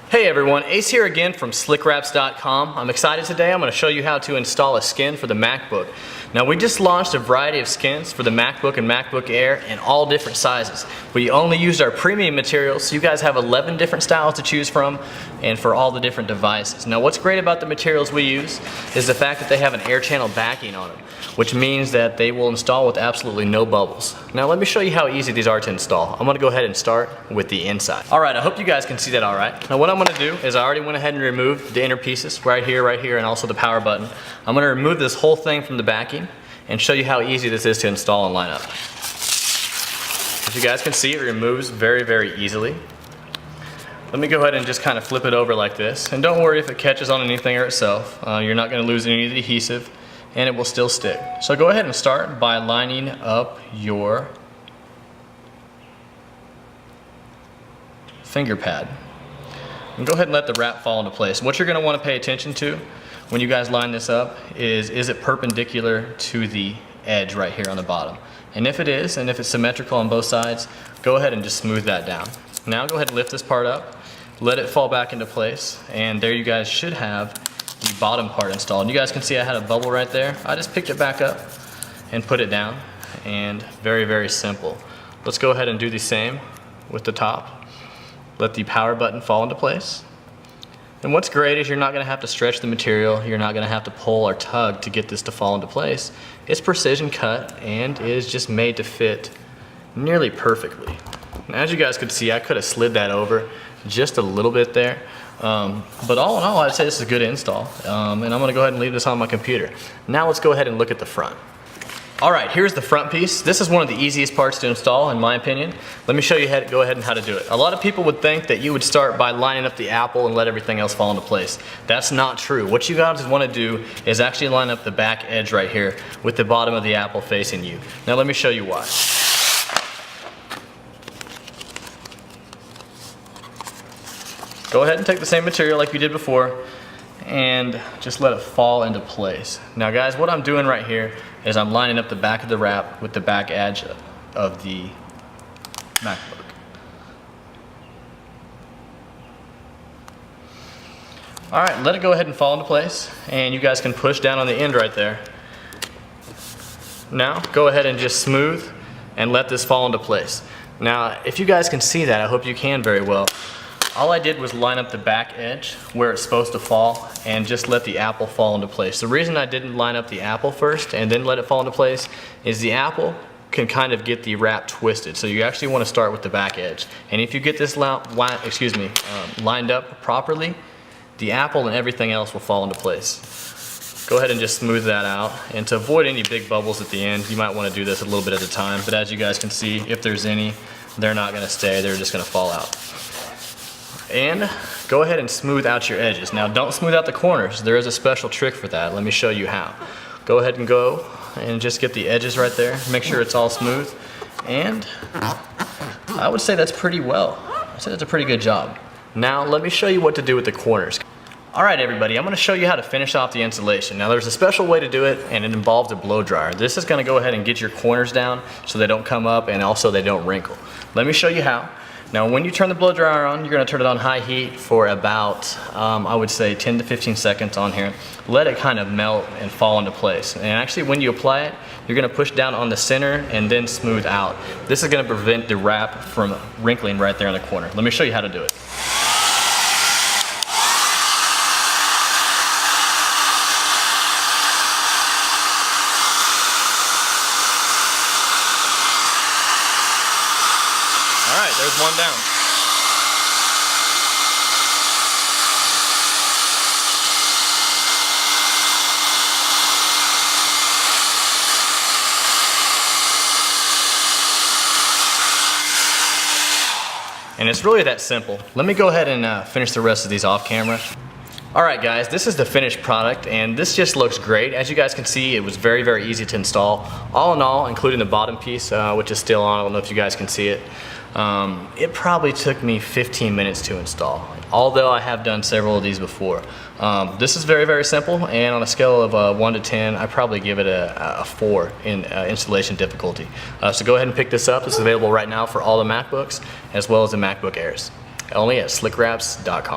Hey everyone, Ace here again from Slickwraps.com. I'm excited today. I'm going to show you how to install a skin for the MacBook. Now we just launched a variety of skins for the MacBook and MacBook Air in all different sizes. We only used our premium materials, so you guys have 11 different styles to choose from and for all the different devices. Now what's great about the materials we use is the fact that they have an air channel backing on them, which means that they will install with absolutely no bubbles. Now let me show you how easy these are to install. I'm going to go ahead and start with the inside. Alright, I hope you guys can see that alright. Now what I'm going to do is I already went ahead and removed the inner pieces right here, and also the power button. I'm going to remove this whole thing from the backing and show you how easy this is to install and line up. As you guys can see, it removes very, very easily. Let me go ahead and just kind of flip it over like this. And don't worry if it catches on anything or itself. You're not going to lose any of the adhesive, and it will still stick. So go ahead and start by lining up your finger pad. And go ahead and let the wrap fall into place. What you're going to want to pay attention to when you guys line this up is it perpendicular to the edge right here on the bottom? And if it is, and if it's symmetrical on both sides, go ahead and just smooth that down. Now go ahead and lift this part up, let it fall back into place, and there you guys should have the bottom part installed. And you guys can see I had a bubble right there. I just picked it back up and put it down, and very, very simple. Let's go ahead and do the same with the top. Let the power button fall into place. And what's great is you're not going to have to stretch the material. You're not going to have to pull or tug to get this to fall into place. It's precision cut and is just made to fit nearly perfectly. And as you guys could see, I could have slid that over just a little bit there. But all in all, I'd say this is a good install. And I'm going to go ahead and leave this on my computer. Now let's go ahead and look at the front. Alright, here's the front piece. This is one of the easiest parts to install in my opinion. Let me show you how to go ahead and how to do it. A lot of people would think that you would start by lining up the apple and let everything else fall into place. That's not true. What you guys want to do is actually line up the back edge right here with the bottom of the apple facing you. Now let me show you why. Go ahead and take the same material like you did before and just let it fall into place. Now guys, what I'm doing right here is I'm lining up the back of the wrap with the back edge of the MacBook. Alright, let it go ahead and fall into place, and you guys can push down on the end right there. Now, go ahead and just smooth and let this fall into place. Now, if you guys can see that, I hope you can very well. All I did was line up the back edge where it's supposed to fall and just let the apple fall into place. The reason I didn't line up the apple first and then let it fall into place is the apple can kind of get the wrap twisted. So you actually want to start with the back edge. And if you get this lined up properly, the apple and everything else will fall into place. Go ahead and just smooth that out. And to avoid any big bubbles at the end, you might want to do this a little bit at a time. But as you guys can see, if there's any, they're not going to stay. They're just going to fall out. And go ahead and smooth out your edges. Now don't smooth out the corners. There is a special trick for that. Let me show you how. Go ahead and go and just get the edges right there. Make sure it's all smooth. And I would say that's pretty well. I'd say that's a pretty good job. Now let me show you what to do with the corners. Alright everybody, I'm going to show you how to finish off the installation. Now there's a special way to do it, and it involves a blow dryer. This is going to go ahead and get your corners down so they don't come up and also they don't wrinkle. Let me show you how. Now when you turn the blow dryer on, you're going to turn it on high heat for about, I would say 10 to 15 seconds on here. Let it kind of melt and fall into place. And actually when you apply it, you're going to push down on the center and then smooth out. This is going to prevent the wrap from wrinkling right there in the corner. Let me show you how to do it. Alright, there's one down. And it's really that simple. Let me go ahead and finish the rest of these off camera. Alright guys, this is the finished product, and this just looks great. As you guys can see, it was very, very easy to install. All in all, including the bottom piece, which is still on, I don't know if you guys can see it. It probably took me 15 minutes to install, although I have done several of these before. This is very, very simple, and on a scale of 1 to 10, I probably give it a 4 in installation difficulty. So go ahead and pick this up. It's available right now for all the MacBooks, as well as the MacBook Airs. Only at Slickwraps.com.